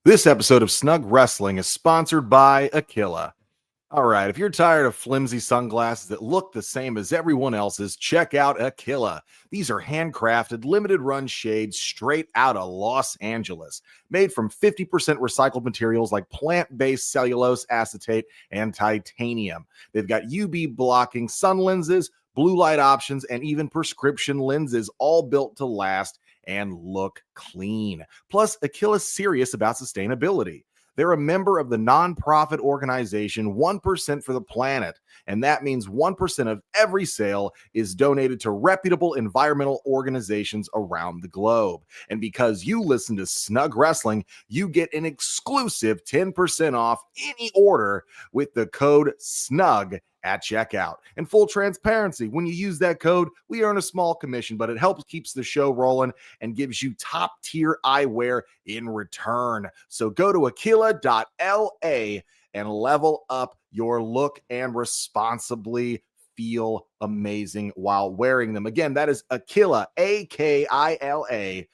This episode of Snug Wrestling is sponsored by Aquila. All right, if you're tired of flimsy sunglasses that look the same as everyone else's, check out Aquila. These are handcrafted, limited run shades straight out of Los Angeles, made from 50% recycled materials like plant-based cellulose acetate and titanium. They've got UV blocking sun lenses, blue light options, and even prescription lenses, all built to last and look clean. Plus, Aquila's serious about sustainability. They're a member of the nonprofit organization 1% for the Planet, and that means 1% of every sale is donated to reputable environmental organizations around the globe. And because you listen to Snug Wrestling, you get an exclusive 10% off any order with the code SNUG at checkout. And full transparency, when you use that code, we earn a small commission, but it helps keeps the show rolling and gives you top tier eyewear in return. So go to aquila.la and level up your look and responsibly feel amazing while wearing them. Again, that is Aquila, AKILA.LA.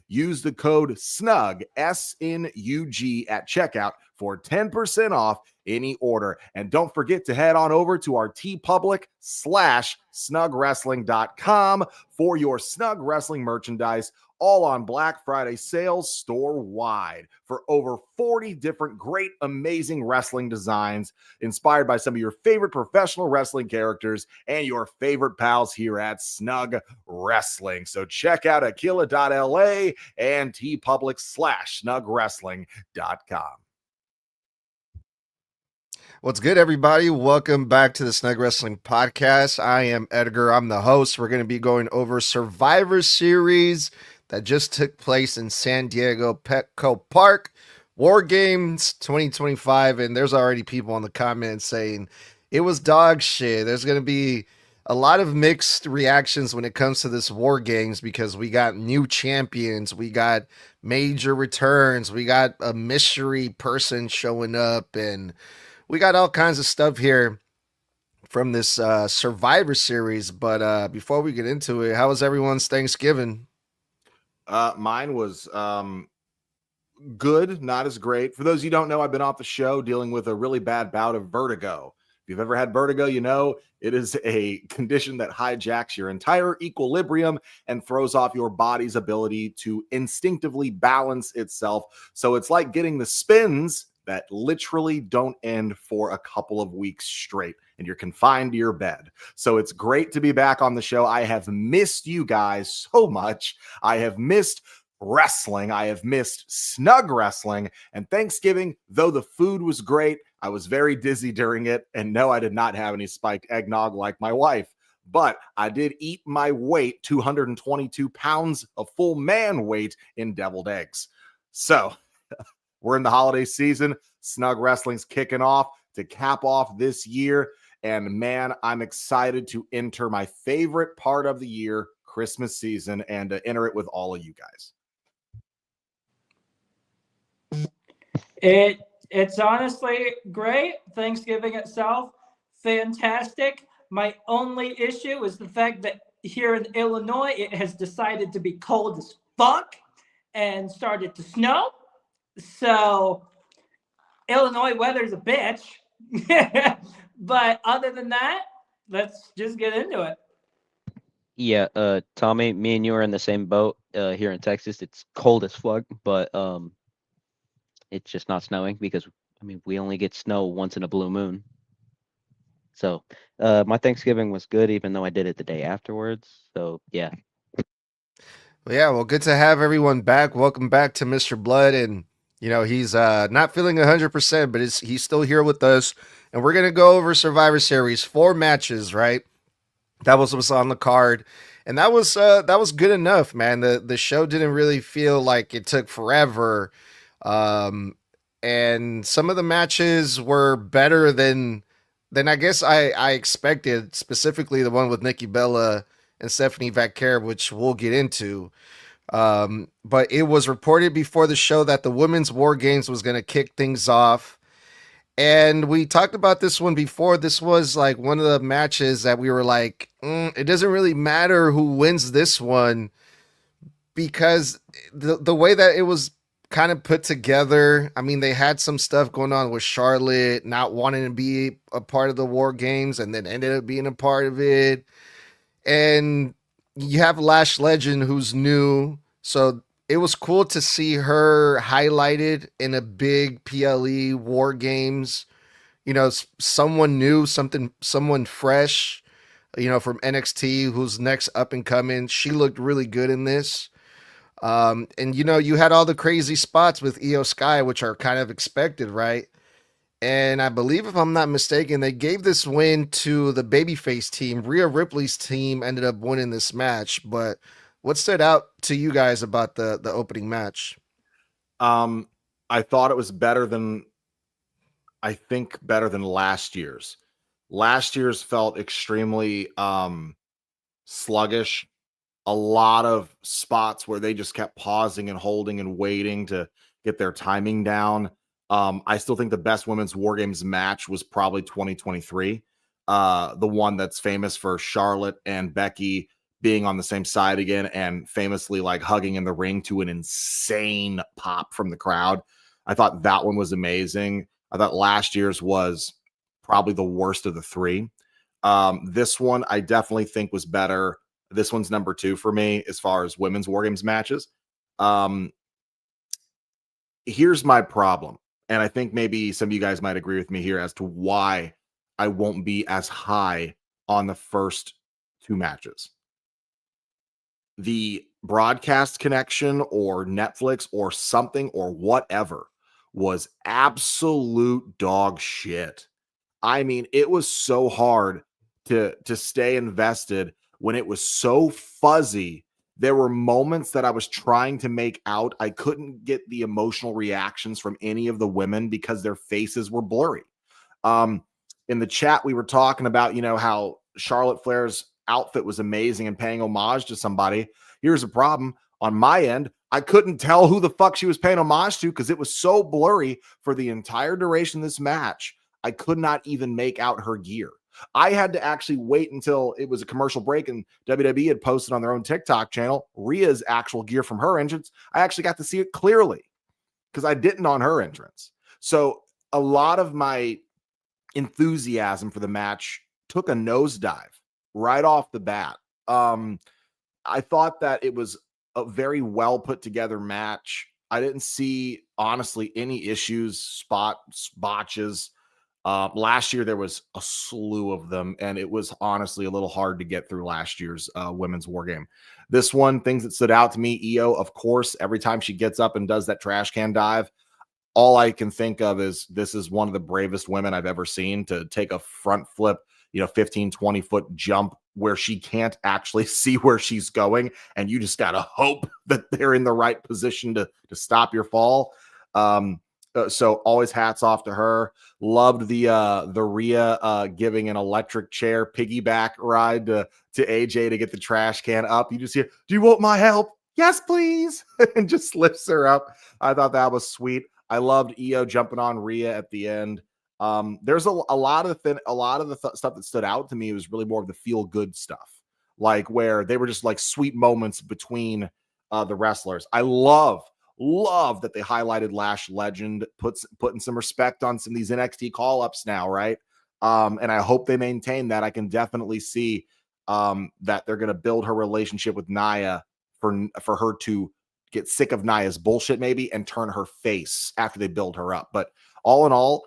Use the code SNUG, SNUG at checkout for 10% off any order. And don't forget to head on over to our tpublic/snugwrestling.com for your Snug Wrestling merchandise, all on Black Friday sales store-wide for over 40 different great, amazing wrestling designs inspired by some of your favorite professional wrestling characters and your favorite pals here at Snug Wrestling. So check out aquila.la and tpublic/snugwrestling.com. What's good, everybody? Welcome back to the Snug Wrestling Podcast. I am Edgar. I'm the host. We're going to be going over Survivor Series that just took place in San Diego Petco Park, WarGames 2025, and there's already people in the comments saying it was dog shit. There's going to be a lot of mixed reactions when it comes to this WarGames because we got new champions, we got major returns, we got a mystery person showing up, and we got all kinds of stuff here from this Survivor Series. But before we get into it, how was everyone's Thanksgiving? Mine was good, not as great. For those of you who don't know, I've been off the show dealing with a really bad bout of vertigo. If you've ever had vertigo, you know it is a condition that hijacks your entire equilibrium and throws off your body's ability to instinctively balance itself. So it's like getting the spins that literally don't end for a couple of weeks straight, and you're confined to your bed. So it's great to be back on the show. I have missed you guys so much. I have missed wrestling. I have missed Snug Wrestling. And Thanksgiving, though the food was great, I was very dizzy during it. And no, I did not have any spiked eggnog like my wife. But I did eat my weight, 222 pounds of full man weight in deviled eggs. So we're in the holiday season. Snug Wrestling's kicking off to cap off this year. And man, I'm excited to enter my favorite part of the year, Christmas season, and to enter it with all of you guys. It's honestly great. Thanksgiving itself, fantastic. My only issue is the fact that here in Illinois, it has decided to be cold as fuck and started to snow. So Illinois weather's a bitch. But other than that, let's just get into it. Yeah, Tommy, me and you are in the same boat here in Texas. It's cold as fuck, but it's just not snowing because we only get snow once in a blue moon. So my Thanksgiving was good, even though I did it the day afterwards. So yeah. Well, good to have everyone back. Welcome back to Mr. Blood, and he's not feeling 100%, but he's still here with us, and we're gonna go over Survivor Series, 4 matches, right? That was what's on the card, and that was good enough, man. The show didn't really feel like it took forever, and some of the matches were better than I guess I expected. Specifically, the one with Nikki Bella and Stephanie Vaquer, which we'll get into. But it was reported before the show that the Women's WarGames was going to kick things off. And we talked about this one before. This was like one of the matches that we were like, it doesn't really matter who wins this one, because the way that it was kind of put together. I mean, they had some stuff going on with Charlotte not wanting to be a part of the War Games and then ended up being a part of it. And you have Lash Legend who's new. So it was cool to see her highlighted in a big PLE War Games. You know, someone new, someone fresh, from NXT who's next up and coming. She looked really good in this. And you had all the crazy spots with Io Sky, which are kind of expected, right? And I believe, if I'm not mistaken, they gave this win to the babyface team. Rhea Ripley's team ended up winning this match. But what stood out to you guys about the opening match? I thought it was better than last year's. Last year's felt extremely sluggish. A lot of spots where they just kept pausing and holding and waiting to get their timing down. I still think the best women's War Games match was probably 2023. The one that's famous for Charlotte and Becky being on the same side again and famously like hugging in the ring to an insane pop from the crowd. I thought that one was amazing. I thought last year's was probably the worst of the three. This one I definitely think was better. This one's number 2 for me as far as women's War Games matches. Here's my problem, and I think maybe some of you guys might agree with me here as to why I won't be as high on the first 2 matches. The broadcast connection or Netflix or something or whatever was absolute dog shit. I mean, it was so hard to stay invested when it was so fuzzy. There were moments that I was trying to make out. I couldn't get the emotional reactions from any of the women because their faces were blurry. In the chat, we were talking about, how Charlotte Flair's outfit was amazing and paying homage to somebody. Here's a problem. On my end, I couldn't tell who the fuck she was paying homage to because it was so blurry for the entire duration of this match. I could not even make out her gear. I had to actually wait until it was a commercial break and WWE had posted on their own TikTok channel Rhea's actual gear from her entrance. I actually got to see it clearly because I didn't on her entrance. So a lot of my enthusiasm for the match took a nosedive right off the bat. I thought that it was a very well put together match. I didn't see, honestly, any issues, botches. Last year, there was a slew of them, and it was honestly a little hard to get through last year's women's War Game. This one, things that stood out to me, Io, of course, every time she gets up and does that trash can dive, all I can think of is this is one of the bravest women I've ever seen to take a front flip, 15, 20-foot jump where she can't actually see where she's going, and you just got to hope that they're in the right position to stop your fall. So always hats off to her. Loved the Rhea giving an electric chair piggyback ride to AJ to get the trash can up. You just hear, "Do you want my help?" "Yes, please." And just lifts her up. I thought that was sweet. I loved Io jumping on Rhea at the end. There's a lot of the stuff that stood out to me was really more of the feel good stuff, like where they were just like sweet moments between the wrestlers. I love that they highlighted Lash Legend, putting some respect on some of these NXT call-ups now, right? And I hope they maintain that. I can definitely see that they're going to build her relationship with Nia for her to get sick of Nia's bullshit maybe and turn her face after they build her up. But all in all,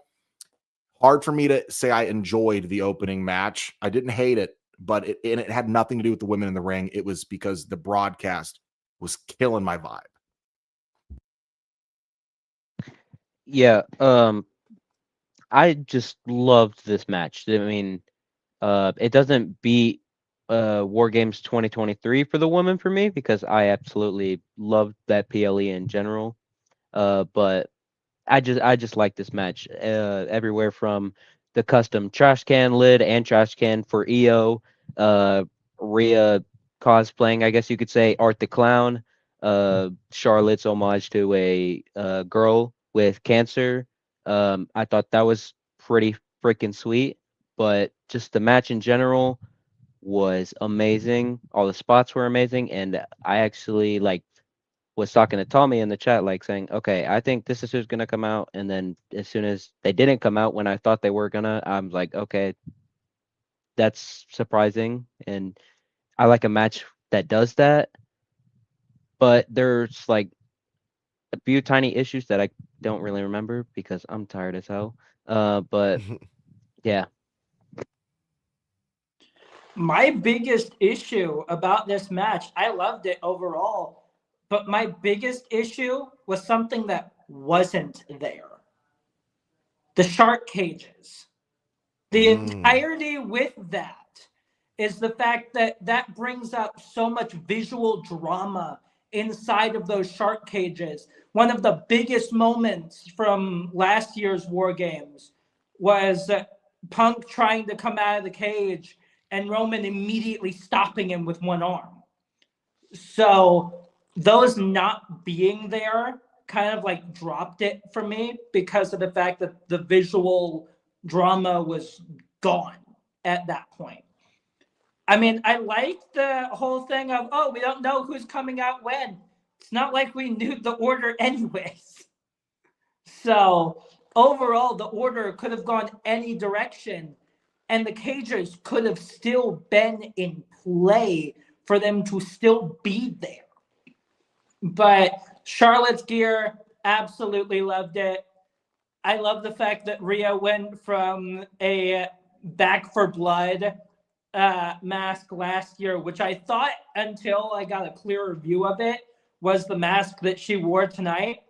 hard for me to say I enjoyed the opening match. I didn't hate it, but it had nothing to do with the women in the ring. It was because the broadcast was killing my vibe. Yeah, I just loved this match. I mean, it doesn't beat War Games 2023 for the women for me because I absolutely loved that PLE in general. But I just like this match. Everywhere from the custom trash can lid and trash can for EO, Rhea cosplaying, I guess you could say, Art the Clown, Charlotte's homage to a girl with cancer. I thought that was pretty freaking sweet. But just the match in general was amazing. All the spots were amazing, and I actually like was talking to Tommy in the chat, like saying, okay, I think this is who's gonna come out. And then as soon as they didn't come out when I thought they were gonna, I'm like, okay, that's surprising. And I like a match that does that. But there's like a few tiny issues that I don't really remember because I'm tired as hell. But yeah. My biggest issue about this match, I loved it overall, but my biggest issue was something that wasn't there. The shark cages. The entirety with that is the fact that that brings up so much visual drama inside of those shark cages. One of the biggest moments from last year's War Games was Punk trying to come out of the cage and Roman immediately stopping him with one arm. So those not being there kind of like dropped it for me because of the fact that the visual drama was gone at that point. I mean, I liked the whole thing of, oh, we don't know who's coming out when. It's not like we knew the order anyways. So overall, the order could have gone any direction, and the cages could have still been in play for them to still be there. But Charlotte's gear, absolutely loved it. I love the fact that Rhea went from a Back for Blood mask last year, which I thought until I got a clearer view of it was the mask that she wore tonight.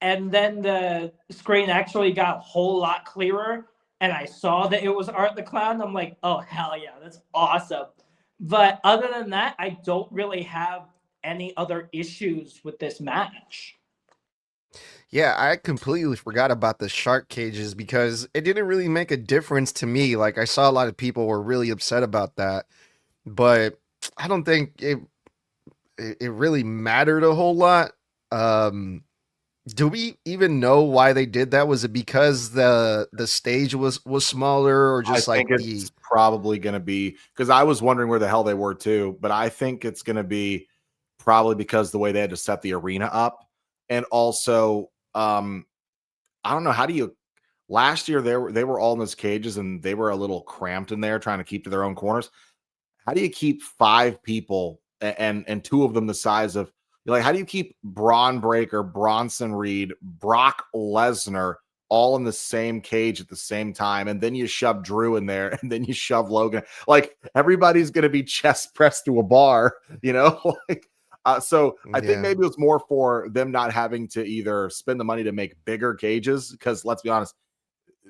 And then the screen actually got a whole lot clearer, and I saw that it was Art the Clown. I'm like, oh, hell yeah, that's awesome. But other than that, I don't really have any other issues with this match. Yeah, I completely forgot about the shark cages because it didn't really make a difference to me. Like I saw a lot of people were really upset about that, but I don't think it really mattered a whole lot. Do we even know why they did that? Was it because the stage was smaller, or just I think it's probably going to be because I was wondering where the hell they were too, but I think it's going to be probably because the way they had to set the arena up, and also I don't know, how do you last year they were all in those cages and they were a little cramped in there trying to keep to their own corners. How do you keep 5 people and 2 of them the size of, like, how do you keep Braun Breaker, Bronson Reed, Brock Lesnar all in the same cage at the same time? And then you shove Drew in there, and then you shove Logan. Like, everybody's going to be chest pressed to a bar, you know? Like, so I think maybe it was more for them not having to either spend the money to make bigger cages, because let's be honest,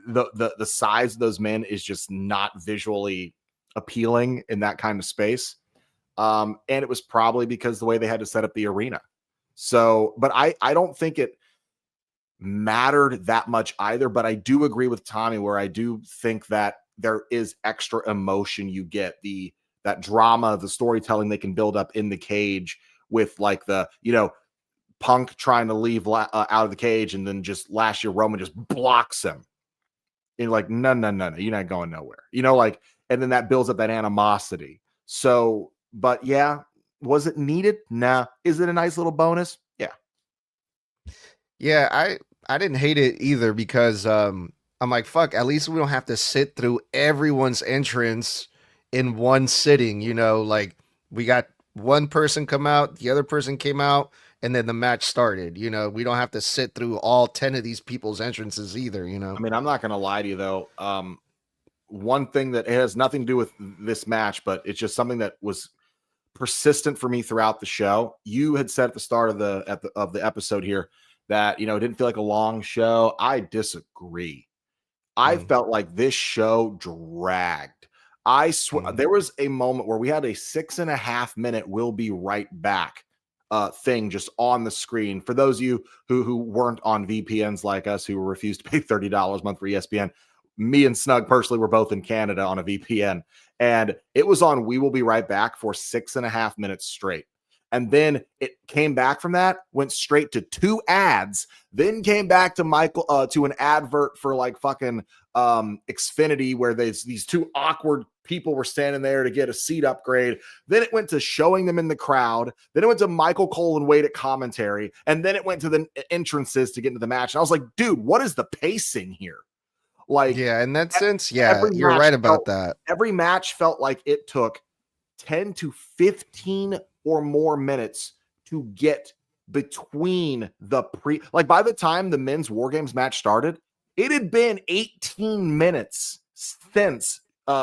the size of those men is just not visually appealing in that kind of space. And it was probably because the way they had to set up the arena. So, but I don't think it mattered that much either, but I do agree with Tommy where I do think that there is extra emotion you get, that drama, the storytelling they can build up in the cage with, like, the, you know, Punk trying to leave out of the cage, and then just last year Roman just blocks him. And you're like, no, you're not going nowhere. You know, like, and then that builds up that animosity. So, but yeah, was it needed? Nah. Is it a nice little bonus? Yeah. Yeah, I didn't hate it either because I'm like, fuck, at least we don't have to sit through everyone's entrance in one sitting, you know, like we got one person come out, the other person came out, and then the match started. You know, we don't have to sit through all 10 of these people's entrances either, you know. I mean, I'm not going to lie to you though. One thing that has nothing to do with this match, but it's just something that was persistent for me throughout the show. You had said at the start of the episode here that, you know, it didn't feel like a long show. I disagree. I felt like this show dragged. I swear there was a moment where we had a 6.5 minute "we'll be right back" thing just on the screen. For those of you who weren't on VPNs like us, who refused to pay $30 a month for ESPN, me and Snug personally were both in Canada on a VPN, and it was on "We Will Be Right Back" for 6.5 minutes straight. And then it came back from that, went straight to 2 ads, then came back to Michael to an advert for like fucking Xfinity, where these 2 awkward people were standing there to get a seat upgrade. Then it went to showing them in the crowd. Then it went to Michael Cole and Wade at commentary. And then it went to the entrances to get into the match. And I was like, dude, what is the pacing here? Like, yeah, in that sense, yeah, you're right about that. Every match felt like it took 10 to 15 or more minutes to get between the by the time the men's War Games match started, it had been 18 minutes since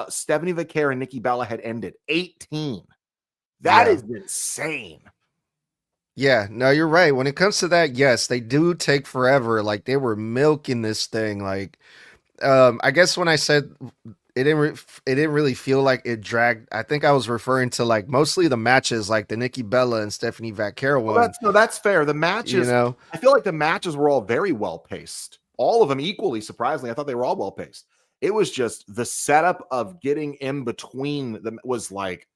Stephanie Vaquer and Nikki Bella had ended. 18. That is insane. Yeah, no, you're right. When it comes to that, yes, they do take forever. Like, they were milking this thing. Like, I guess when I said it didn't really feel like it dragged, I think I was referring to like mostly the matches, like the Nikki Bella and Stephanie Vaquer one. That's fair. The matches, I feel like the matches were all very well paced. All of them equally, surprisingly. I thought they were all well paced. It was just the setup of getting in between them was like,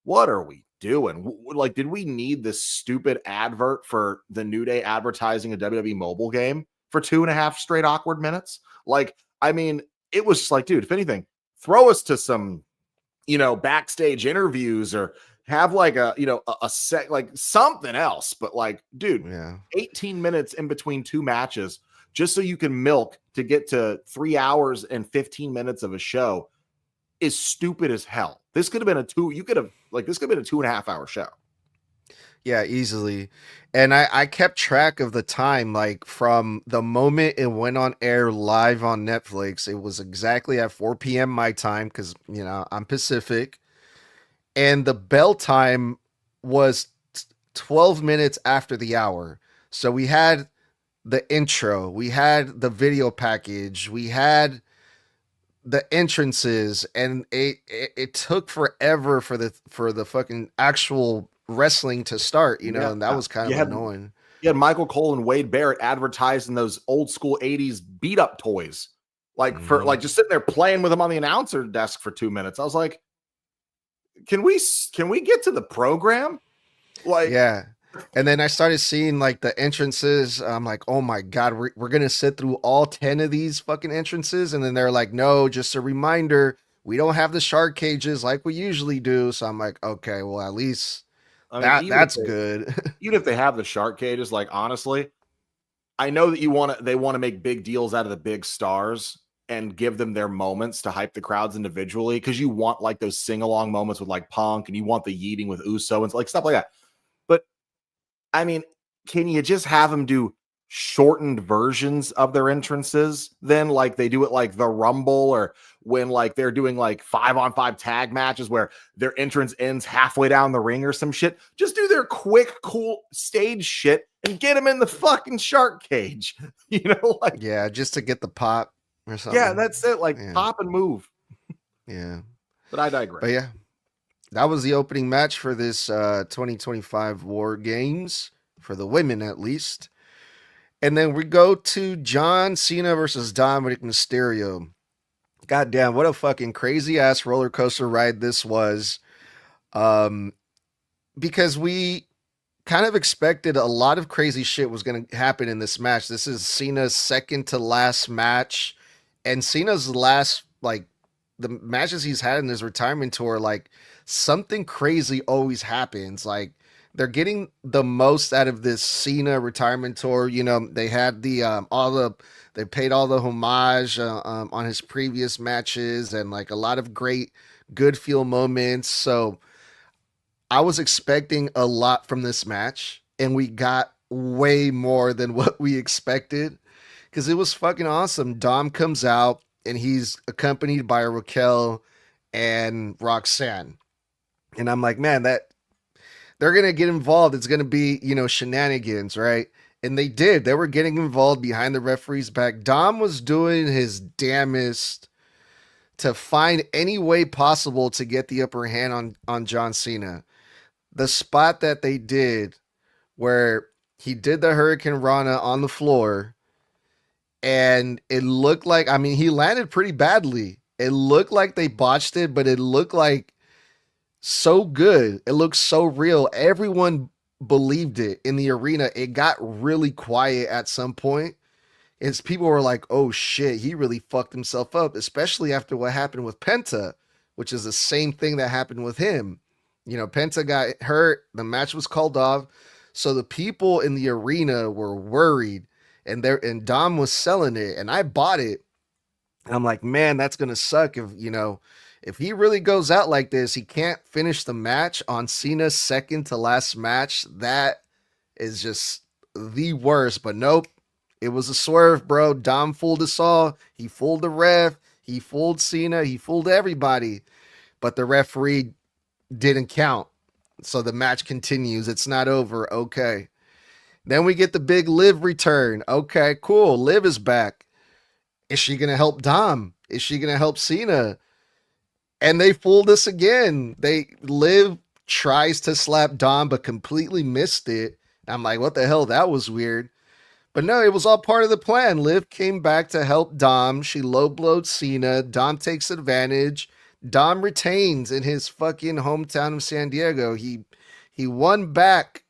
what are we doing? Like, did we need this stupid advert for the New Day advertising a WWE mobile game for 2.5 straight awkward minutes? Like, I mean, it was just like, dude, if anything, throw us to some, backstage interviews or have like a set, like something else. But like, dude, 18 minutes in between 2 matches just so you can milk to get to 3 hours and 15 minutes of a show is stupid as hell. This could have been this could have been a 2.5 hour show. Yeah, easily. And I kept track of the time, like from the moment it went on air live on Netflix. It was exactly at 4 p.m. my time because, I'm Pacific. And the bell time was 12 minutes after the hour. So we had the intro, we had the video package, we had the entrances, and it took forever for the fucking actual wrestling to start, and that was kind of annoying. You had Michael Cole and Wade Barrett advertising those old school 80s beat up toys, like for like just sitting there playing with them on the announcer desk for 2 minutes. I was like, can we get to the program? Like, yeah. And then I started seeing like the entrances. I'm like, oh my God, we're going to sit through all 10 of these fucking entrances. And then they're like, no, just a reminder, we don't have the shark cages like we usually do. So I'm like, okay, well, at least that's good. Even if they have the shark cages, like, honestly, I know that they want to make big deals out of the big stars and give them their moments to hype the crowds individually. Cause you want like those sing along moments with like Punk, and you want the yeeting with Uso and like stuff like that. But I mean, can you just have them do shortened versions of their entrances then, like they do it like the Rumble, or when like they're doing like 5-on-5 tag matches where their entrance ends halfway down the ring or some shit? Just do their quick, cool stage shit and get them in the fucking shark cage, like, yeah, just to get the pop or something. Yeah, that's it. Like, pop and move. Yeah. But I digress. But yeah, that was the opening match for this 2025 War Games, for the women at least. And then we go to John Cena versus Dominic Mysterio. Goddamn, what a fucking crazy ass roller coaster ride this was. Because we kind of expected a lot of crazy shit was going to happen in this match. This is Cena's second to last match. And Cena's last, like, the matches he's had in his retirement tour, like, something crazy always happens. Like, they're getting the most out of this Cena retirement tour. They had they paid all the homage on his previous matches, and like a lot of great good feel moments. So I was expecting a lot from this match, and we got way more than what we expected, because it was fucking awesome. Dom comes out and he's accompanied by Raquel and Roxanne. And I'm like, man, that they're going to get involved. It's going to be, shenanigans, right? And they did. They were getting involved behind the referee's back. Dom was doing his damnest to find any way possible to get the upper hand on John Cena. The spot that they did where he did the Hurricane Rana on the floor, and it looked like, he landed pretty badly. It looked like they botched it, but it looked like so good. It looks so real. Everyone believed it in the arena. It got really quiet at some point. As people were like, oh shit, he really fucked himself up, especially after what happened with Penta, which is the same thing that happened with him. You know, Penta got hurt, the match was called off. So the people in the arena were worried, and Dom was selling it, and I bought it. And I'm like, man, that's gonna suck if he really goes out like this, he can't finish the match on Cena's second to last match. That is just the worst. But nope, it was a swerve, bro. Dom fooled us all. He fooled the ref. He fooled Cena. He fooled everybody. But the referee didn't count. So the match continues. It's not over. Okay. Then we get the big Liv return. Okay, cool. Liv is back. Is she going to help Dom? Is she going to help Cena? And they fooled us again. Liv tries to slap Dom, but completely missed it. I'm like, what the hell? That was weird. But no, it was all part of the plan. Liv came back to help Dom. She low-blowed Cena. Dom takes advantage. Dom retains in his fucking hometown of San Diego. He won back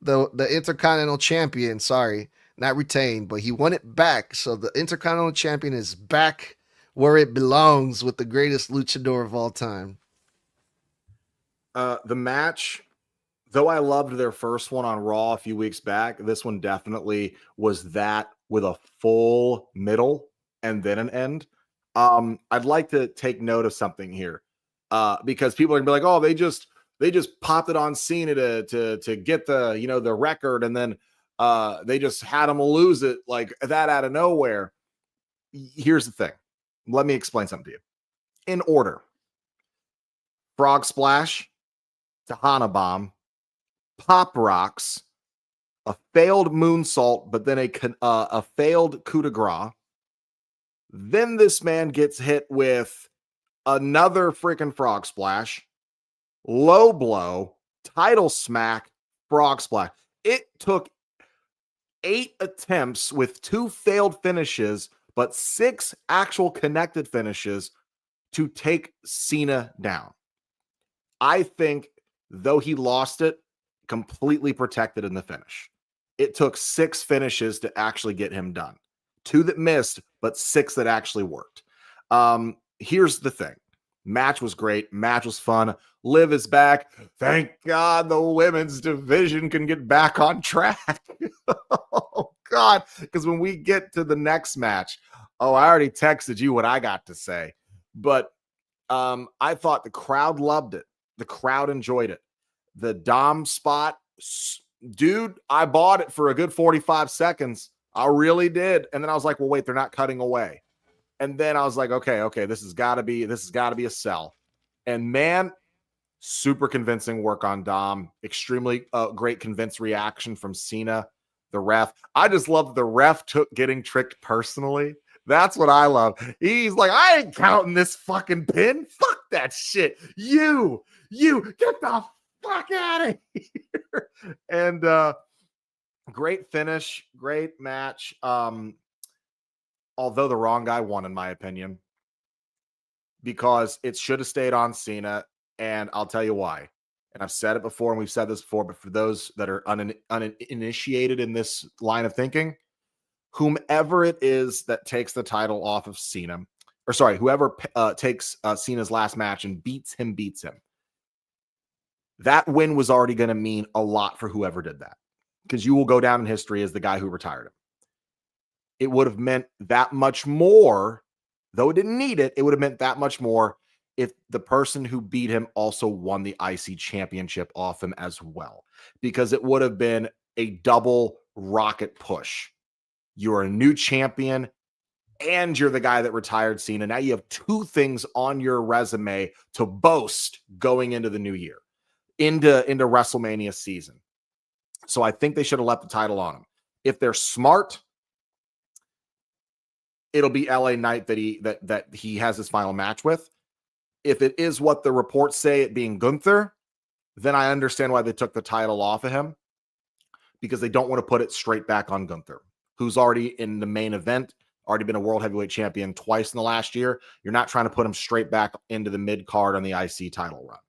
the Intercontinental Champion. Sorry, not retained, but he won it back. So the Intercontinental Champion is back where it belongs with the greatest luchador of all time. The match, though I loved their first one on Raw a few weeks back, this one definitely was that with a full middle and then an end. I'd like to take note of something here, because people are gonna be like, oh, they just popped it on Cena to get the record, and then they just had him lose it like that out of nowhere. Here's the thing. Let me explain something to you. In order: Frog Splash, Tahana Bomb, Pop Rocks, a failed moonsault, but then a failed coup de grace. Then this man gets hit with another freaking frog splash, low blow, title smack, frog splash. It took 8 attempts with 2 failed finishes, but 6 actual connected finishes to take Cena down. I think, though he lost it, completely protected in the finish. It took 6 finishes to actually get him done. 2 that missed, but 6 that actually worked. Here's the thing. Match was great. Match was fun. Liv is back. Thank God the women's division can get back on track. Oh, God. Because when we get to the next match, I already texted you what I got to say. But I thought the crowd loved it. The crowd enjoyed it. The Dom spot, dude, I bought it for a good 45 seconds. I really did. And then I was like, well, wait, they're not cutting away. And then I was like, okay, this has got to be a sell. And man, super convincing work on Dom. Extremely great convinced reaction from Cena, the ref. I just love that the ref took getting tricked personally. That's what I love. He's like, I ain't counting this fucking pin. Fuck that shit. You get the fuck out of here. And great finish, great match. Although the wrong guy won, in my opinion, because it should have stayed on Cena, and I'll tell you why. And I've said it before, and we've said this before, but for those that are uninitiated in this line of thinking, whomever it is that takes the title off of Cena, or sorry, whoever takes Cena's last match and beats him, that win was already going to mean a lot for whoever did that, because you will go down in history as the guy who retired him. It would have meant that much more, though it didn't need it. It would have meant that much more if the person who beat him also won the IC championship off him as well, because it would have been a double rocket push. You're a new champion and you're the guy that retired Cena. Now you have 2 things on your resume to boast going into the new year, into WrestleMania season. So I think they should have left the title on him. If they're smart, it'll be LA Knight that he has his final match with. If it is what the reports say, it being Gunther, then I understand why they took the title off of him, because they don't want to put it straight back on Gunther, who's already in the main event, already been a world heavyweight champion twice in the last year. You're not trying to put him straight back into the mid card on the IC title run.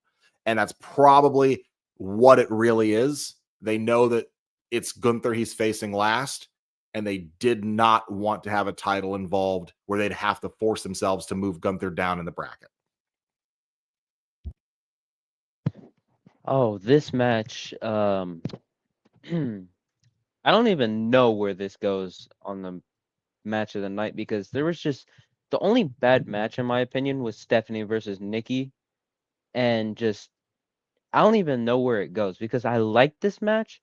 And that's probably what it really is. They know that it's Gunther he's facing last, and they did not want to have a title involved where they'd have to force themselves to move Gunther down in the bracket. Oh, this match. I don't even know where this goes on the match of the night, because there was just the only bad match in my opinion was Stephanie versus Nikki, and just I don't even know where it goes because I liked this match,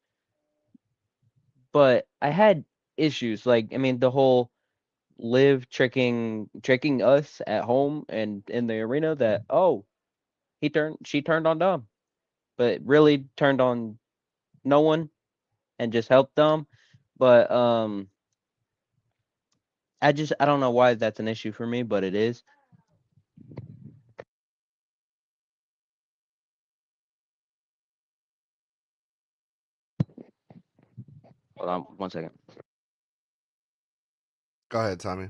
but I had issues. Like, I mean, the whole Liv tricking us at home and in the arena that, oh, she turned on Dom, but really turned on no one and just helped Dom. But I don't know why that's an issue for me, but it is. Hold on 1 second. Go ahead, Tommy.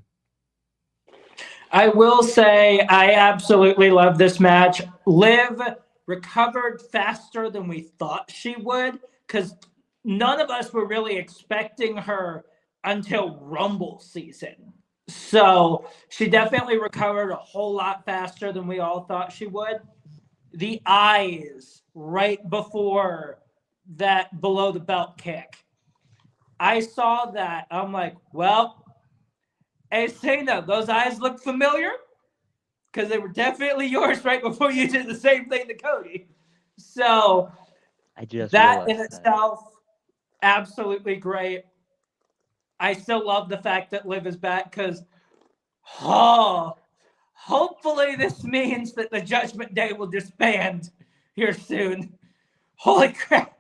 I will say I absolutely love this match. Liv recovered faster than we thought she would, because none of us were really expecting her until Rumble season. So she definitely recovered a whole lot faster than we all thought she would. The eyes right before that below the belt kick. I saw that. I'm like, well, hey, Cena, those eyes look familiar, because they were definitely yours right before you did the same thing to Cody. So I just that in realized that. itself, absolutely great. I still love the fact that Liv is back, because, hopefully this means that the Judgment Day will disband here soon. Holy crap.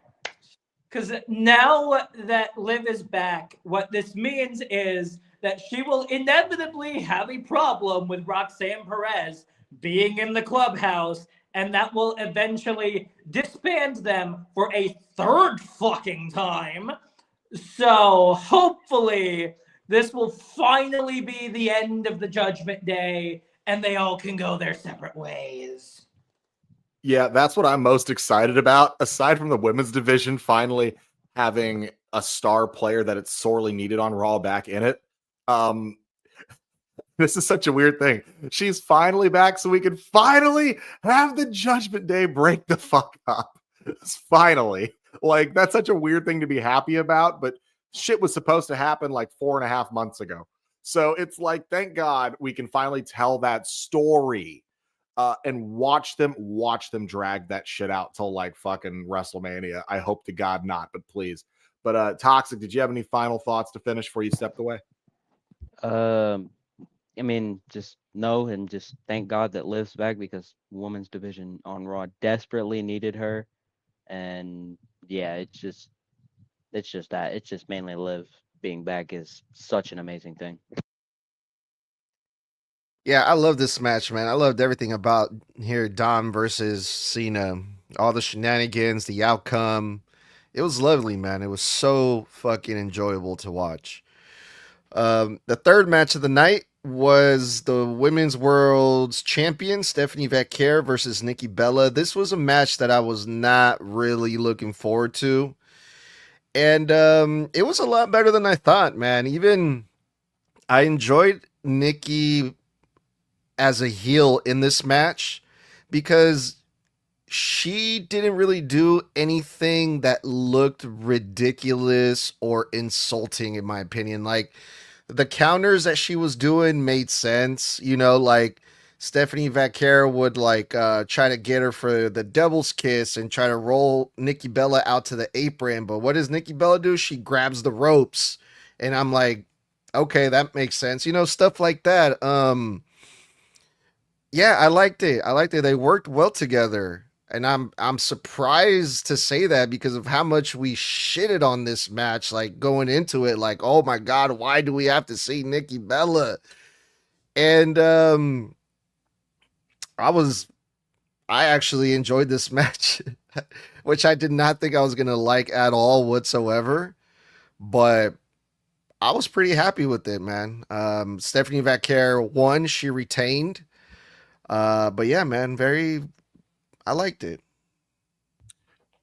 Because now that Liv is back, what this means is that she will inevitably have a problem with Roxanne Perez being in the clubhouse, and that will eventually disband them for a third fucking time. So hopefully this will finally be the end of the Judgment Day, and they all can go their separate ways. Yeah, that's what I'm most excited about. Aside from the women's division finally having a star player that it's sorely needed on Raw back in it. This is such a weird thing. She's finally back, so we can finally have the Judgment Day break the fuck up. Finally. Like, that's such a weird thing to be happy about, but shit was supposed to happen like 4.5 months ago. So it's like, thank God we can finally tell that story. And watch them drag that shit out till like fucking WrestleMania. I hope to God not, but please. But Toxic, did you have any final thoughts to finish before you stepped away? I mean, just no, and just thank God that Liv's back, because women's division on Raw desperately needed her, and yeah, it's just that. It's just mainly Liv being back is such an amazing thing. Yeah, I love this match, man. I loved everything about here, Dom versus Cena. All the shenanigans, the outcome. It was lovely, man. It was so fucking enjoyable to watch. The third match of the night was the Women's World's Champion, Stephanie Vaquer versus Nikki Bella. This was a match that I was not really looking forward to. And it was a lot better than I thought, man. Even I enjoyed Nikki as a heel in this match because she didn't really do anything that looked ridiculous or insulting, in my opinion. Like, the counters that she was doing made sense, you know, like Stephanie Vaquer would like try to get her for the devil's kiss and try to roll Nikki Bella out to the apron, but what does Nikki Bella do? She grabs the ropes, and I'm like, okay, that makes sense, you know, stuff like that. Yeah, I liked it. They worked well together. And I'm surprised to say that because of how much we shitted on this match, like going into it, like, oh my God, why do we have to see Nikki Bella? And I actually enjoyed this match, which I did not think I was gonna like at all whatsoever. But I was pretty happy with it, man. Stephanie Vaquer won, she retained. But yeah, man, I liked it.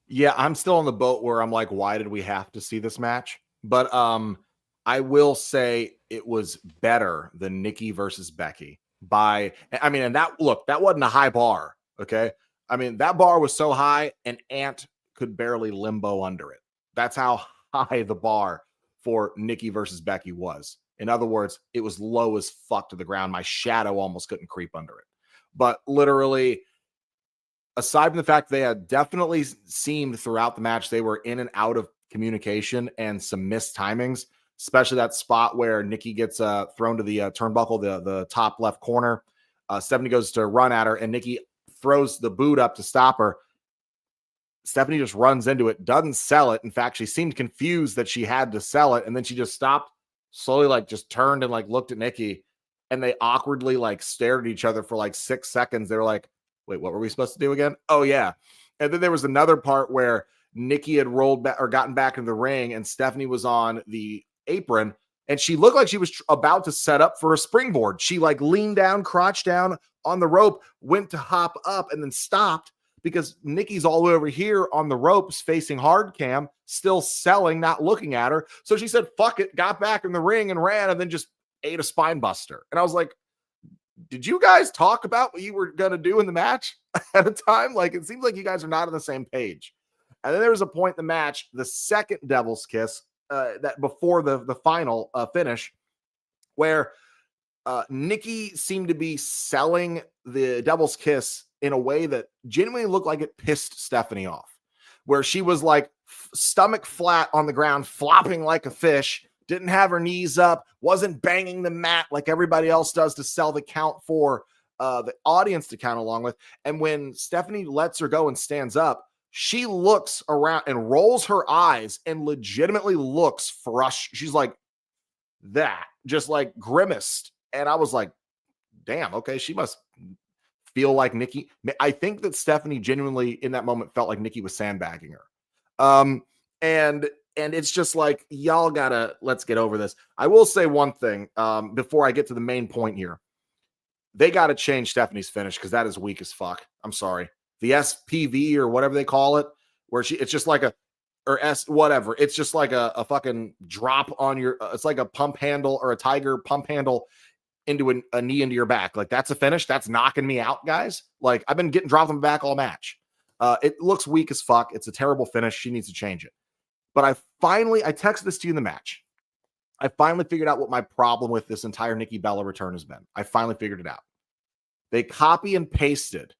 Yeah, I'm still on the boat where I'm like, why did we have to see this match? But I will say it was better than Nikki versus Becky and that wasn't a high bar. Okay. I mean, that bar was so high an ant could barely limbo under it. That's how high the bar for Nikki versus Becky was. In other words, it was low as fuck to the ground. My shadow almost couldn't creep under it. But literally, aside from the fact they had definitely seemed throughout the match, they were in and out of communication and some missed timings, especially that spot where Nikki gets thrown to the turnbuckle, the top left corner. Stephanie goes to run at her, and Nikki throws the boot up to stop her. Stephanie just runs into it, doesn't sell it. In fact, she seemed confused that she had to sell it, and then she just stopped, slowly just turned and looked at Nikki, and they awkwardly stared at each other for 6 seconds. They were like, wait, what were we supposed to do again? Oh, yeah. And then there was another part where Nikki had rolled back or gotten back in the ring, and Stephanie was on the apron, and she looked like she was about to set up for a springboard. She leaned down, crouched down on the rope, went to hop up, and then stopped because Nikki's all the way over here on the ropes facing hard cam, still selling, not looking at her. So she said, fuck it, got back in the ring and ran, and then just ate a spine buster. And I was like, did you guys talk about what you were going to do in the match at a time? It seems like you guys are not on the same page. And then there was a point in the match, the second Devil's Kiss, that before the final finish, where Nikki seemed to be selling the Devil's Kiss in a way that genuinely looked like it pissed Stephanie off, where she was stomach flat on the ground, flopping like a fish, didn't have her knees up, wasn't banging the mat like everybody else does to sell the count for the audience to count along with. And when Stephanie lets her go and stands up, she looks around and rolls her eyes and legitimately looks frustrated. She's like that, just grimaced. And I was like, damn, okay, she must feel like Nikki. I think that Stephanie genuinely in that moment felt like Nikki was sandbagging her. And it's just y'all let's get over this. I will say one thing before I get to the main point here. They got to change Stephanie's finish because that is weak as fuck. I'm sorry. The SPV or whatever they call it, where it's just whatever. It's just a fucking drop on your, it's like a pump handle or a tiger pump handle into a knee into your back. That's a finish. That's knocking me out, guys. I've been getting dropped on the back all match. It looks weak as fuck. It's a terrible finish. She needs to change it. But I texted this to you in the match. I finally figured out what my problem with this entire Nikki Bella return has been. I finally figured it out. They copy and pasted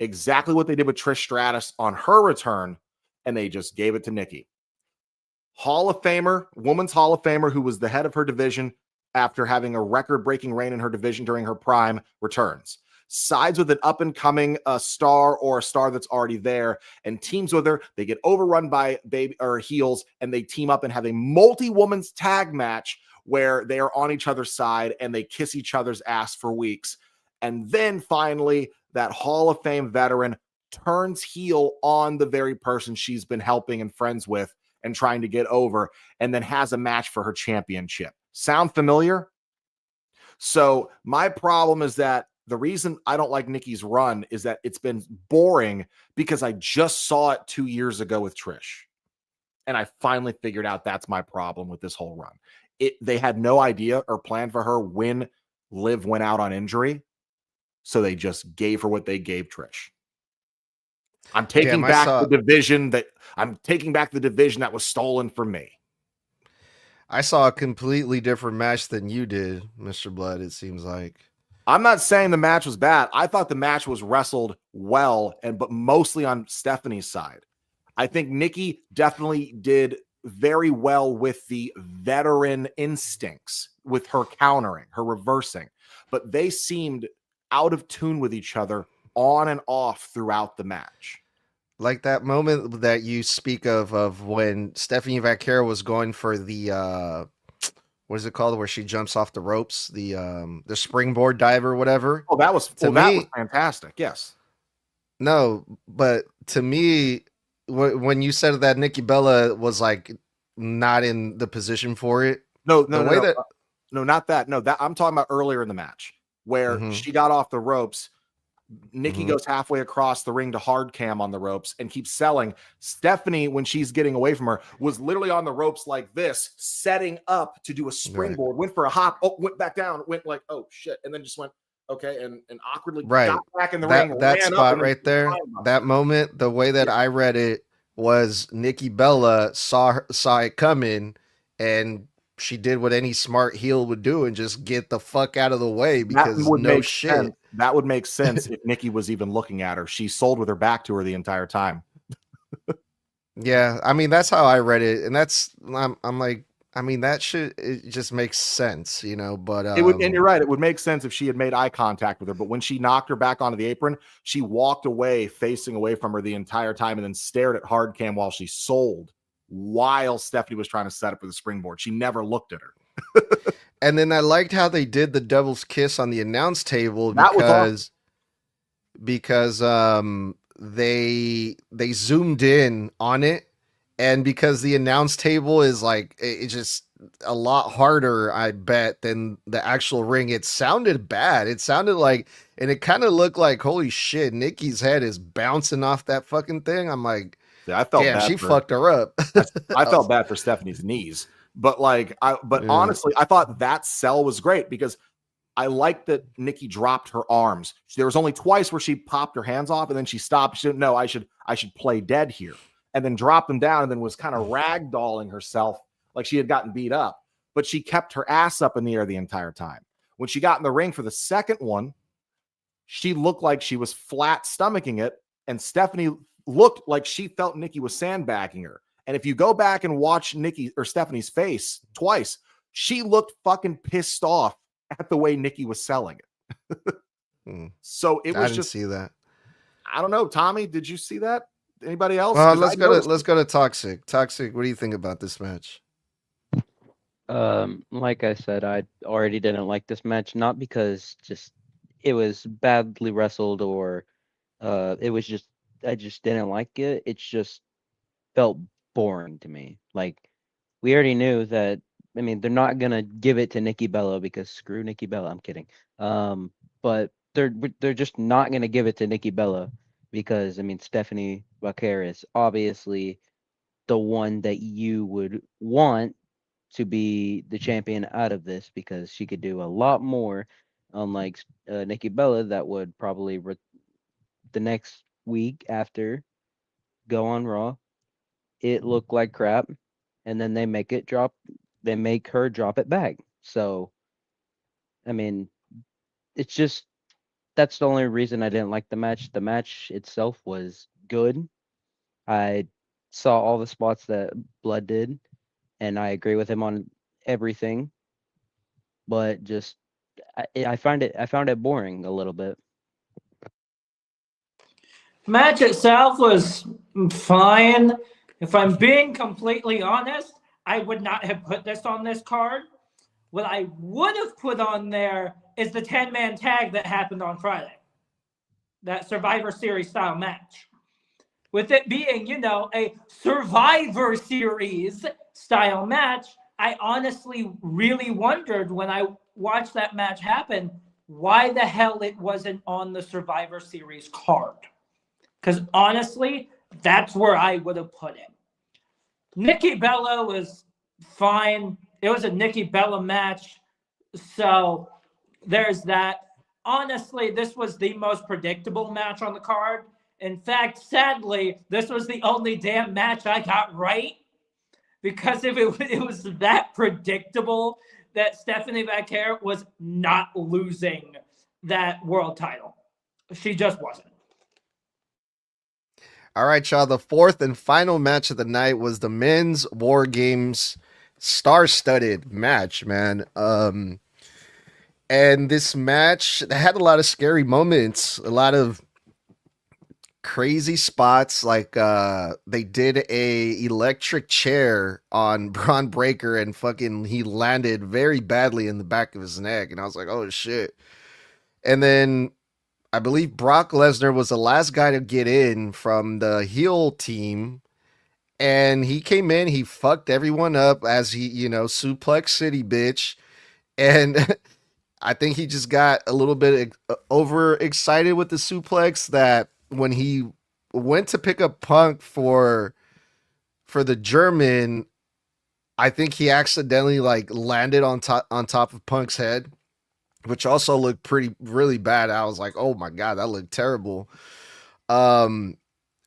exactly what they did with Trish Stratus on her return, and they just gave it to Nikki. Hall of Famer, women's Hall of Famer, who was the head of her division after having a record-breaking reign in her division during her prime, returns. Sides with an up-and-coming star or a star that's already there and teams with her. They get overrun by heels, and they team up and have a multi-woman's tag match where they are on each other's side and they kiss each other's ass for weeks. And then finally, that Hall of Fame veteran turns heel on the very person she's been helping and friends with and trying to get over, and then has a match for her championship. Sound familiar? So my problem is that the reason I don't like Nikki's run is that it's been boring because I just saw it 2 years ago with Trish. And I finally figured out that's my problem with this whole run. They had no idea or plan for her when Liv went out on injury. So they just gave her what they gave Trish. I'm taking back the division that was stolen from me. I saw a completely different match than you did, Mr. Blood, it seems like. I'm not saying the match was bad. I thought the match was wrestled well, but mostly on Stephanie's side. I think Nikki definitely did very well with the veteran instincts, with her countering, her reversing. But they seemed out of tune with each other on and off throughout the match. Like that moment that you speak of when Stephanie Vaquero was going for the what is it called, where she jumps off the ropes, the springboard dive or whatever. Oh, that was was fantastic. Yes. No, but to me, when you said that Nikki Bella was not in the position for it. No, not that. No, that I'm talking about earlier in the match where she got off the ropes, Nikki goes halfway across the ring to hard cam on the ropes and keeps selling. Stephanie, when she's getting away from her, was literally on the ropes like this, setting up to do a springboard, went for a hop, went back down, went like, oh shit, and then just went, okay, and awkwardly got back in the ring. That spot right there, that moment, the way that I read it was Nikki Bella saw it coming, and she did what any smart heel would do and just get the fuck out of the way, because no shit. Sense. That would make sense if Nikki was even looking at her. She sold with her back to her the entire time. Yeah, I mean, that's how I read it, and I'm like, I mean, it just makes sense, you know. But it would, and you're right, it would make sense if she had made eye contact with her. But when she knocked her back onto the apron, she walked away, facing away from her the entire time, and then stared at hard cam while she sold, while Stephanie was trying to set up with a springboard. She never looked at her. And then I liked how they did the devil's kiss on the announce table, because they zoomed in on it, and because the announce table is like, it's just a lot harder, I bet, than the actual ring. It sounded bad. It sounded like, and it kind of looked like, holy shit, Nikki's head is bouncing off that fucking thing. I'm like, yeah, I felt damn, bad she fucked her up. I felt bad for Stephanie's knees. But honestly, I thought that sell was great, because I liked that Nikki dropped her arms. There was only twice where she popped her hands off and then she stopped. She didn't know, I should play dead here, and then dropped them down, and then was kind of ragdolling herself like she had gotten beat up. But she kept her ass up in the air the entire time. When she got in the ring for the second one, she looked like she was flat stomaching it, and Stephanie looked like she felt Nikki was sandbagging her. And if you go back and watch Nikki or Stephanie's face twice, she looked fucking pissed off at the way Nikki was selling it. So it was, I didn't see that. I don't know. Tommy, did you see that? Anybody else? Let's go to Toxic. Toxic, what do you think about this match? Like I said, I already didn't like this match, not because it was badly wrestled, or it was just, I just didn't like it. It just felt boring to me. Like, we already knew that. I mean, they're not gonna give it to Nikki Bella, because screw Nikki Bella. I'm kidding. But they're just not gonna give it to Nikki Bella, because I mean, Stephanie Vaquer is obviously the one that you would want to be the champion out of this, because she could do a lot more. Unlike Nikki Bella, that would probably the next week after go on Raw, it looked like crap, and then they make her drop it back. So, I mean, it's just, that's the only reason I didn't like the match. The match itself was good. I saw all the spots that Blood did, and I agree with him on everything. But just, I found it boring a little bit. Match itself was fine. If I'm being completely honest, I would not have put this on this card. What I would have put on there is the 10-man tag that happened on Friday. That Survivor Series style match. With it being, a Survivor Series style match, I honestly really wondered when I watched that match happen, why the hell it wasn't on the Survivor Series card. Because honestly, that's where I would have put it. Nikki Bella was fine. It was a Nikki Bella match. So there's that. Honestly, this was the most predictable match on the card. In fact, sadly, this was the only damn match I got right. Because if it was that predictable that Stephanie Vaquer was not losing that world title. She just wasn't. All right, y'all. The fourth and final match of the night was the men's WarGames star-studded match, man. And this match had a lot of scary moments, a lot of crazy spots. Like they did a electric chair on Braun Breaker, and fucking he landed very badly in the back of his neck, and I was like, oh shit. And then I believe Brock Lesnar was the last guy to get in from the heel team, and he came in, he fucked everyone up as he, Suplex City, bitch. And I think he just got a little bit overexcited with the suplex, that when he went to pick up Punk for the German, I think he accidentally like landed on top of Punk's head, which also looked really bad. I was like, oh my god, that looked terrible.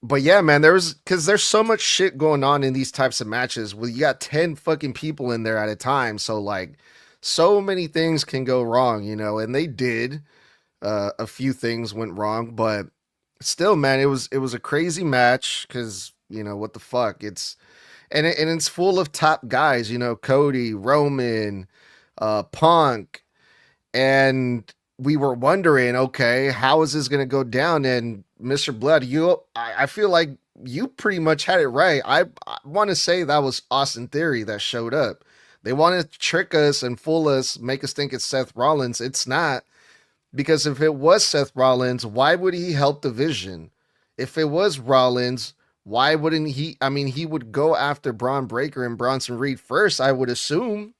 But yeah, man, because there's so much shit going on in these types of matches. Well, you got 10 fucking people in there at a time, so like so many things can go wrong, and they did. A few things went wrong, but still, man, it was a crazy match, because what the fuck, it's full of top guys, Cody, Roman, Punk, and we were wondering, okay, how is this going to go down? And Mr. Blood, I feel like you pretty much had it right. I want to say that was Austin Theory that showed up. They wanted to trick us and fool us, make us think it's Seth Rollins. It's not, because if it was Seth Rollins, why would he help the Vision? If it was Rollins, why wouldn't he? I mean, he would go after Braun Breaker and Bronson Reed first, I would assume.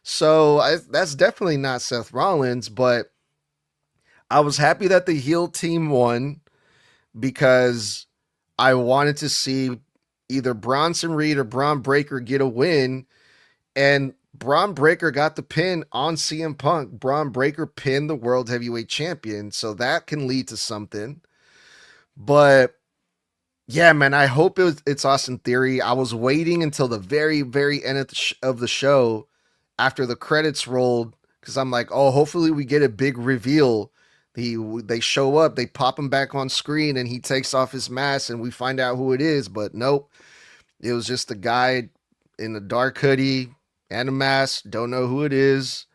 So that's definitely not Seth Rollins, but I was happy that the heel team won, because I wanted to see either Bronson Reed or Braun Breaker get a win, and Braun Breaker got the pin on CM Punk. Braun Breaker pinned the World Heavyweight Champion, so that can lead to something. But yeah, man, I hope it's Austin Theory. I was waiting until the very, very end of the show, after the credits rolled, because I'm like, oh, hopefully we get a big reveal. They show up, they pop him back on screen, and he takes off his mask, and we find out who it is. But nope, it was just a guy in a dark hoodie and a mask. Don't know who it is.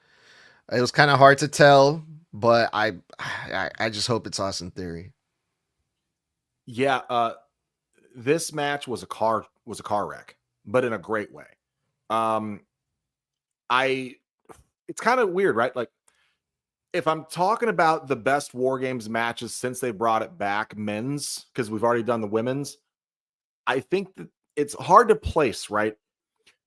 It was kind of hard to tell, but I just hope it's Austin Theory. Yeah, this match was a car wreck, but in a great way. It's kind of weird, right? Like, if I'm talking about the best War Games matches since they brought it back, men's, because we've already done the women's, I think that it's hard to place, right?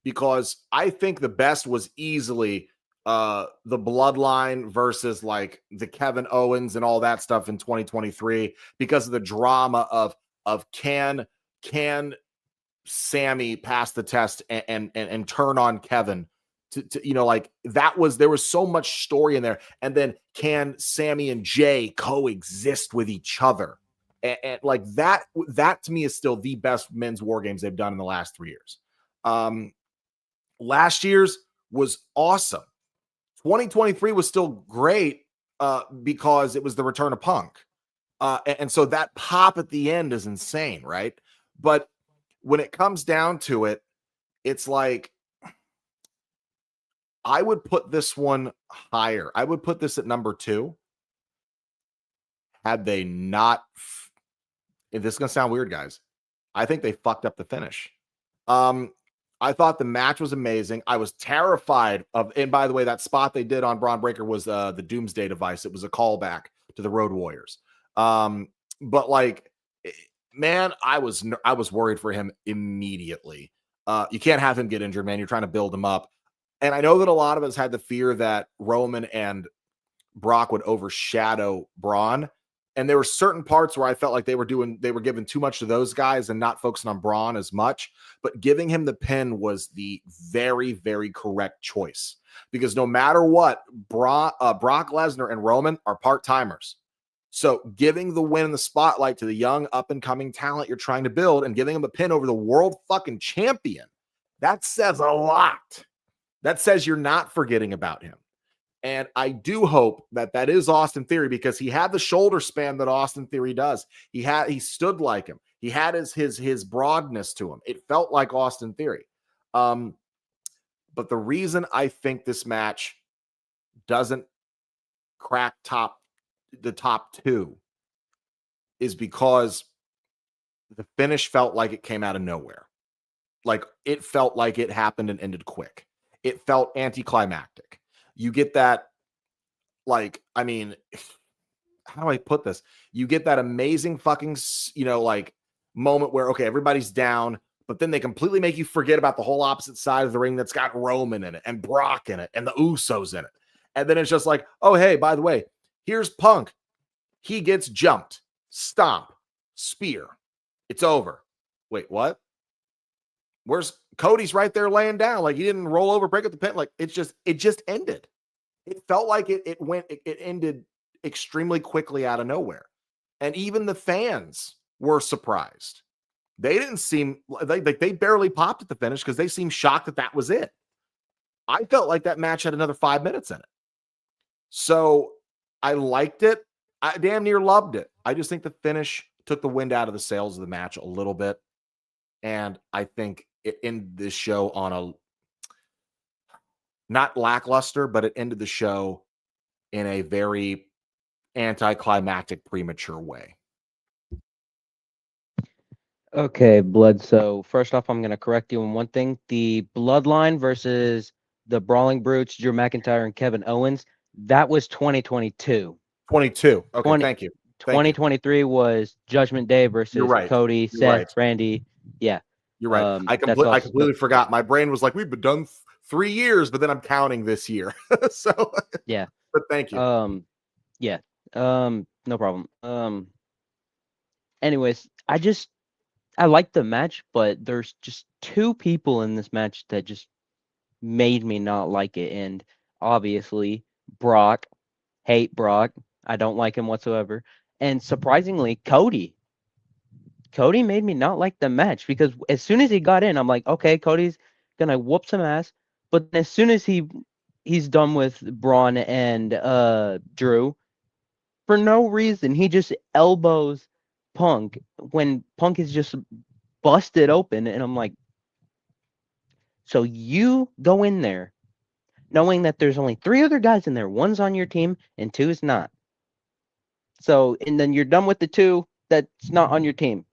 Because I think the best was easily the Bloodline versus like the Kevin Owens and all that stuff in 2023, because of the drama of can Sammy pass the test and turn on Kevin to like there was so much story in there. And then can Sammy and Jay coexist with each other? And like that to me is still the best men's War Games they've done in the last 3 years. Last year's was awesome. 2023 was still great because it was the return of Punk. And so that pop at the end is insane, right? But when it comes down to it, it's like, I would put this one higher. I would put this at number 2. Had they not, if this is going to sound weird, guys, I think they fucked up the finish. I thought the match was amazing. I was terrified of, and by the way, that spot they did on Braun Breaker was the Doomsday device. It was a callback to the Road Warriors. But like, man, I was worried for him immediately. You can't have him get injured, man. You're trying to build him up. And I know that a lot of us had the fear that Roman and Brock would overshadow Braun. And there were certain parts where I felt like they were giving too much to those guys and not focusing on Braun as much. But giving him the pin was the very, very correct choice, because no matter what, Brock Lesnar and Roman are part-timers. So giving the win in the spotlight to the young up-and-coming talent you're trying to build and giving him a pin over the world fucking champion, that says a lot. That says you're not forgetting about him. And I do hope that is Austin Theory, because he had the shoulder span that Austin Theory does. He stood like him. He had his broadness to him. It felt like Austin Theory. But the reason I think this match doesn't crack the top 2 is because the finish felt like it came out of nowhere. Like, it felt like it happened and ended quick. It felt anticlimactic. You get that, like, I mean, how do I put this? You get that amazing fucking, like, moment where, okay, everybody's down, but then they completely make you forget about the whole opposite side of the ring that's got Roman in it and Brock in it and the Usos in it. And then it's just like, oh, hey, by the way, here's Punk. He gets jumped. Stomp. Spear. It's over. Wait, what? Where's Cody's right there laying down? Like he didn't roll over, break up the pin. Like it just ended. It felt like it ended extremely quickly out of nowhere. And even the fans were surprised. They didn't seem like they barely popped at the finish because they seemed shocked that was it. I felt like that match had another 5 minutes in it. So I liked it. I damn near loved it. I just think the finish took the wind out of the sails of the match a little bit. And I think it ended this show on a not lackluster, but it ended the show in a very anticlimactic, premature way. Okay, Blood. So first off, I'm going to correct you on one thing. The Bloodline versus the Brawling Brutes, Drew McIntyre and Kevin Owens, that was 2022. 22. Okay, thank you. 2023 was Judgment Day versus right. Cody, Seth, Randy. Yeah. You're right. I completely forgot. My brain was like, we've been done 3 years, but then I'm counting this year. So yeah. But thank you. Yeah. No problem. Anyways, I like the match, but there's just two people in this match that just made me not like it. And obviously, Brock, hate Brock. I don't like him whatsoever. And surprisingly, Cody made me not like the match because as soon as he got in, I'm like, okay, Cody's gonna whoop some ass. But as soon as he's done with Braun and Drew, for no reason, he just elbows Punk when Punk is just busted open. And I'm like, so you go in there knowing that there's only 3 other guys in there. One's on your team and 2 is not. So, and then you're done with the 2 that's not on your team.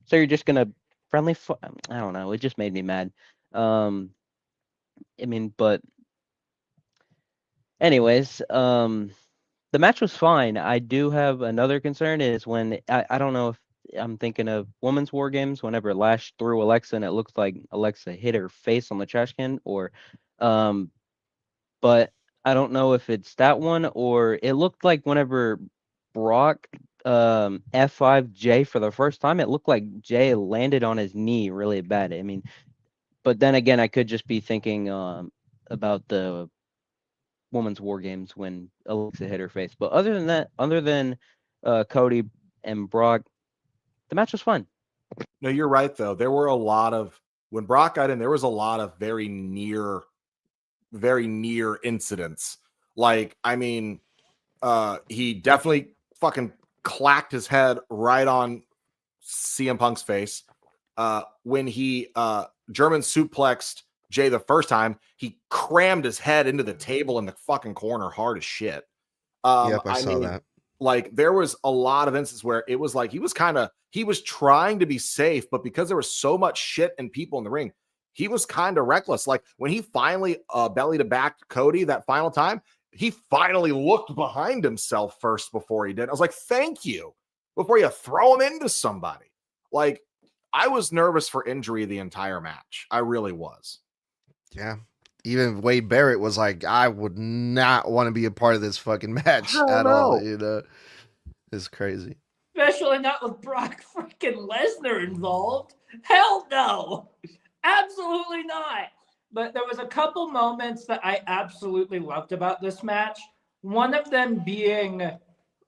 So you're just going to I don't know. It just made me mad. I mean, but anyways, the match was fine. I do have another concern is when I don't know if I'm thinking of Women's War Games whenever Lash threw Alexa and it looks like Alexa hit her face on the trash can or but I don't know if it's that one or it looked like whenever Brock F5 Jay for the first time, it looked like Jay landed on his knee really bad. I mean, but then again, I could just be thinking about the Women's War Games when Alexa hit her face. But other than that, other than Cody and Brock, the match was fun. No, you're right, though. There were a lot of, when Brock got in, there was a lot of very near incidents. Like, I mean, he definitely fucking clacked his head right on CM Punk's face. When he German suplexed Jay the first time, he crammed his head into the table in the fucking corner hard as shit. Yep, I saw that. Like there was a lot of instances where it was like he was trying to be safe, but because there was so much shit and people in the ring, he was kind of reckless. Like when he finally belly to back Cody that final time, he finally looked behind himself first before he did. I was like, thank you, before you throw him into somebody. Like I was nervous for injury the entire match. I really was. Yeah. Even Wade Barrett was like, I would not want to be a part of this fucking match at all. You know, it's crazy. Especially not with Brock freaking Lesnar involved. Hell no. Absolutely not. But there was a couple moments that I absolutely loved about this match. One of them being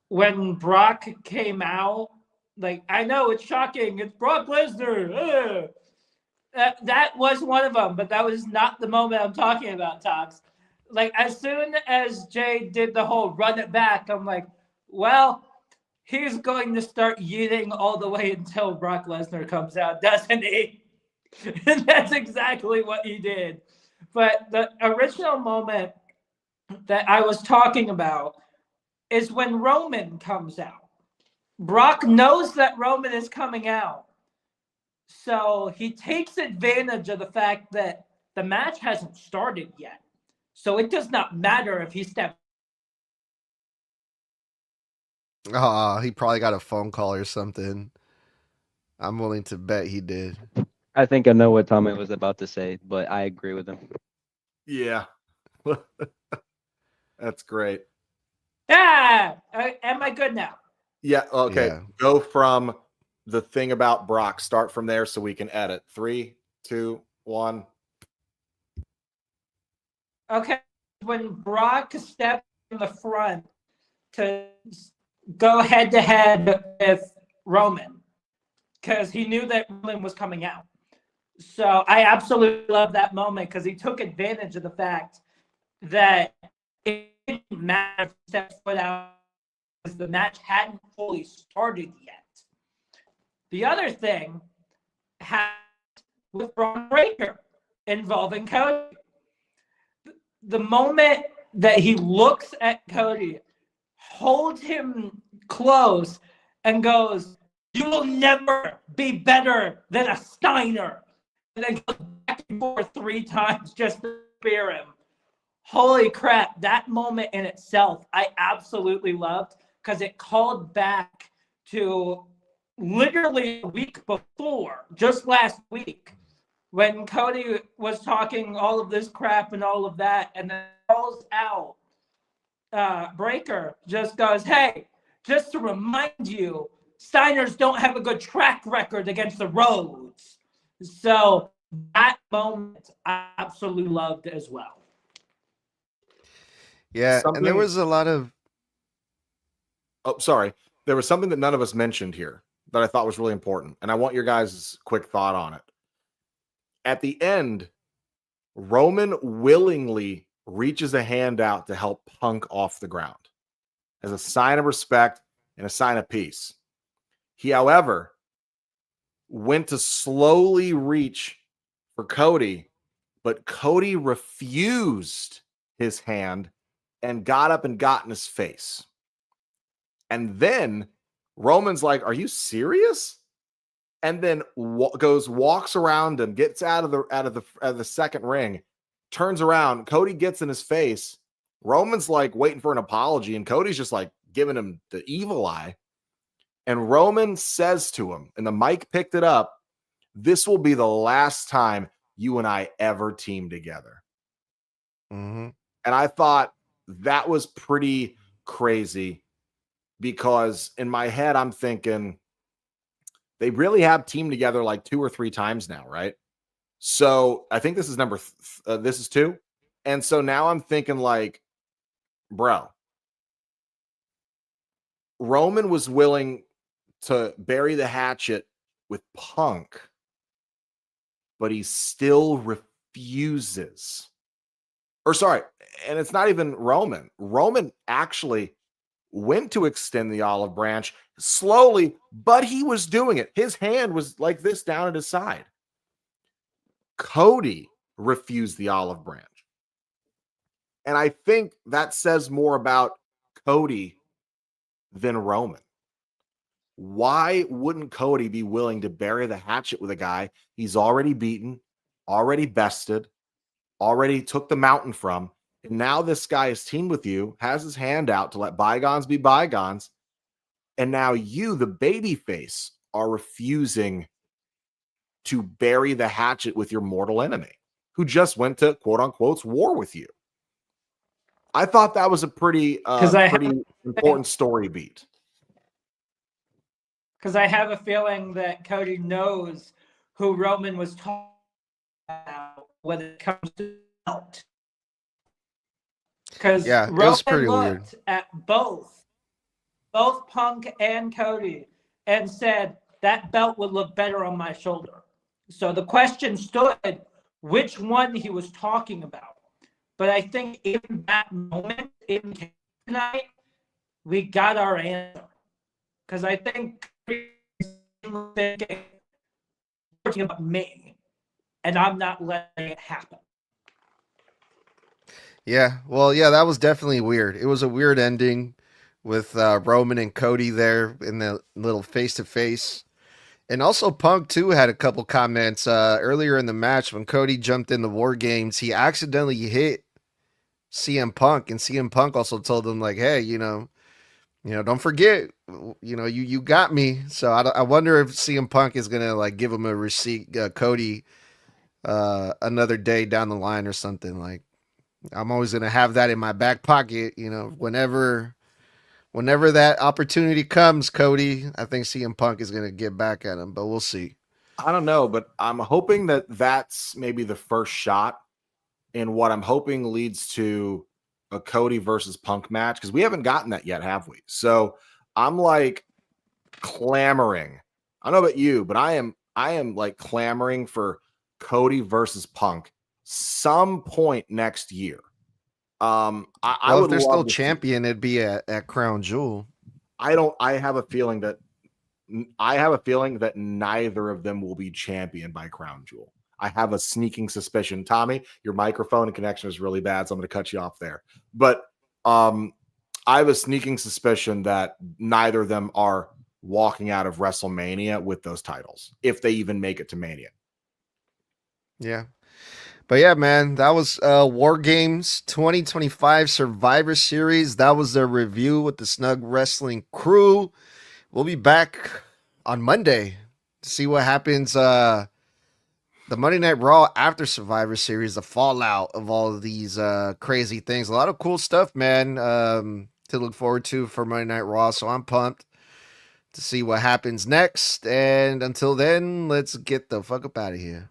when Brock came out. Like, I know it's shocking. It's Brock Lesnar. That was one of them, but that was not the moment I'm talking about, Tox. Like, as soon as Jay did the whole run it back, I'm like, well, he's going to start yeeting all the way until Brock Lesnar comes out, doesn't he? And that's exactly what he did. But the original moment that I was talking about is when Roman comes out. Brock knows that Roman is coming out. So he takes advantage of the fact that the match hasn't started yet. So it does not matter if he steps. He probably got a phone call or something. I'm willing to bet he did. I think I know what Tommy was about to say, but I agree with him. Yeah. That's great. Am I good now? Yeah. Okay. Yeah. Go from the thing about Brock. Start from there so we can edit. 3, 2, 1. Okay. When Brock stepped in the front to go head to head with Roman, because he knew that Roman was coming out. So I absolutely love that moment because he took advantage of the fact that it didn't matter if he stepped foot out because the match hadn't fully started yet. The other thing happened with Braun Breaker involving Cody. The moment that he looks at Cody, holds him close, and goes, "You will never be better than a Steiner," and then goes back and forth 3 times just to spear him. Holy crap, that moment in itself, I absolutely loved because it called back to literally a week before, just last week, when Cody was talking all of this crap and all of that, and then calls out Breaker, just goes, "Hey, just to remind you, Steiners don't have a good track record against the Rhodes." So that moment I absolutely loved as well. Yeah, and there was a lot of. Oh, sorry. There was something that none of us mentioned here that I thought was really important, and I want your guys' quick thought on it. At the end, Roman willingly reaches a hand out to help Punk off the ground as a sign of respect and a sign of peace. He, however, went to slowly reach for Cody, but Cody refused his hand and got up and got in his face. And then Roman's like, "Are you serious?" And then walks around him, gets out of the second ring, turns around. Cody gets in his face. Roman's like waiting for an apology, and Cody's just like giving him the evil eye. And Roman says to him, and the mic picked it up, "This will be the last time you and I ever team together." Mm-hmm. And I thought that was pretty crazy because in my head, I'm thinking they really have teamed together like 2 or 3 times now, right? So I think this is this is 2. And so now I'm thinking like, bro, Roman was willing to bury the hatchet with Punk, but he still refuses. Or sorry, and it's not even Roman. Roman actually went to extend the olive branch slowly, but he was doing it. His hand was like this down at his side. Cody refused the olive branch. And I think that says more about Cody than Roman. Why wouldn't Cody be willing to bury the hatchet with a guy he's already beaten, already bested, already took the mountain from? And now this guy is teamed with you, has his hand out to let bygones be bygones. And now you, the baby face, are refusing to bury the hatchet with your mortal enemy who just went to quote unquote war with you. I thought that was a pretty important story beat. Because I have a feeling that Cody knows who Roman was talking about when it comes to belt. Because Roman looked at both Punk and Cody and said, "That belt would look better on my shoulder." So the question stood which one he was talking about. But I think in that moment, in tonight, we got our answer. Because I think thinking about me, and I'm not letting it happen. Yeah, well, yeah, that was definitely weird. It was a weird ending with Roman and Cody there in the little face-to-face. And also Punk, too, had a couple comments earlier in the match when Cody jumped in the WarGames. He accidentally hit CM Punk, and CM Punk also told him, like, "Hey, don't forget, you got me." So I wonder if CM Punk is going to, like, give him a receipt, Cody, another day down the line or something like. I'm always gonna have that in my back pocket. Whenever that opportunity comes, Cody, I think CM Punk is gonna get back at him, but we'll see. I don't know, but I'm hoping that that's maybe the first shot in what I'm hoping leads to a Cody versus Punk match, because we haven't gotten that yet, have we? So I'm like clamoring. I don't know about you, but I am like clamoring for Cody versus Punk some point next year. I Well, would if they're love still to see- champion, it'd be at Crown Jewel. I have a feeling that neither of them will be championed by Crown Jewel. I have a sneaking suspicion. Tommy, your microphone and connection is really bad, so I'm going to cut you off there. But I have a sneaking suspicion that neither of them are walking out of WrestleMania with those titles, if they even make it to Mania. Yeah. But yeah, man, that was WarGames 2025 Survivor Series. That was their review with the Snug Wrestling Crew. We'll be back on Monday to see what happens. The Monday Night Raw after Survivor Series, the fallout of all of these crazy things. A lot of cool stuff, man, to look forward to for Monday Night Raw. So I'm pumped to see what happens next. And until then, let's get the fuck up out of here.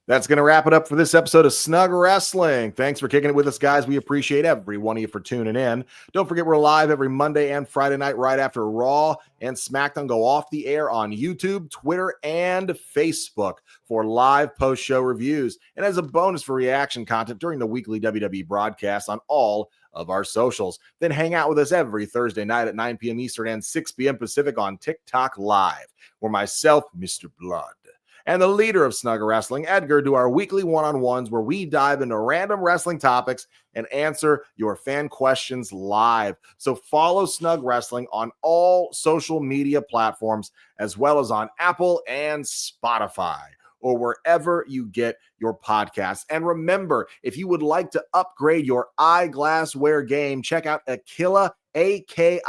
That's going to wrap it up for this episode of Snug Wrestling. Thanks for kicking it with us, guys. We appreciate every one of you for tuning in. Don't forget, we're live every Monday and Friday night right after Raw and SmackDown go off the air on YouTube, Twitter, and Facebook for live post-show reviews. And as a bonus for reaction content during the weekly WWE broadcast on all of our socials. Then hang out with us every Thursday night at 9 p.m. Eastern and 6 p.m. Pacific on TikTok Live, where myself, Mr. Blood, and the leader of Snug Wrestling, Edgar, do our weekly one-on-ones where we dive into random wrestling topics and answer your fan questions live. So follow Snug Wrestling on all social media platforms, as well as on Apple and Spotify, or wherever you get your podcasts. And remember, if you would like to upgrade your eyeglassware game, check out Aquila, AKILA.LA,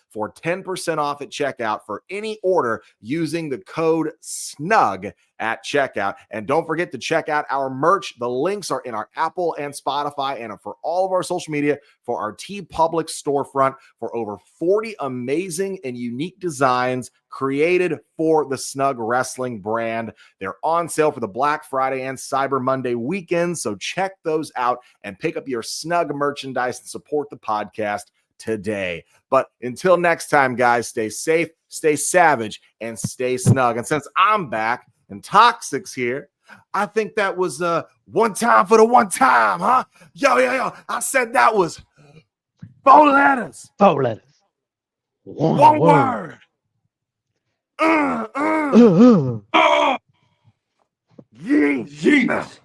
for 10% off at checkout for any order using the code SNUG at checkout. And don't forget to check out our merch. The links are in our Apple and Spotify and for all of our social media for our TeePublic storefront for over 40 amazing and unique designs created for the Snug Wrestling brand. They're on sale for the Black Friday and Cyber Monday weekends, so check those out and pick up your Snug merchandise and support the podcast today. But until next time, guys, stay safe, stay savage, and stay snug. And since I'm back and Toxic's here, I think that was one time for the one time, huh? Yo. I said that was 4 letters. 4 letters. One word. Yeet.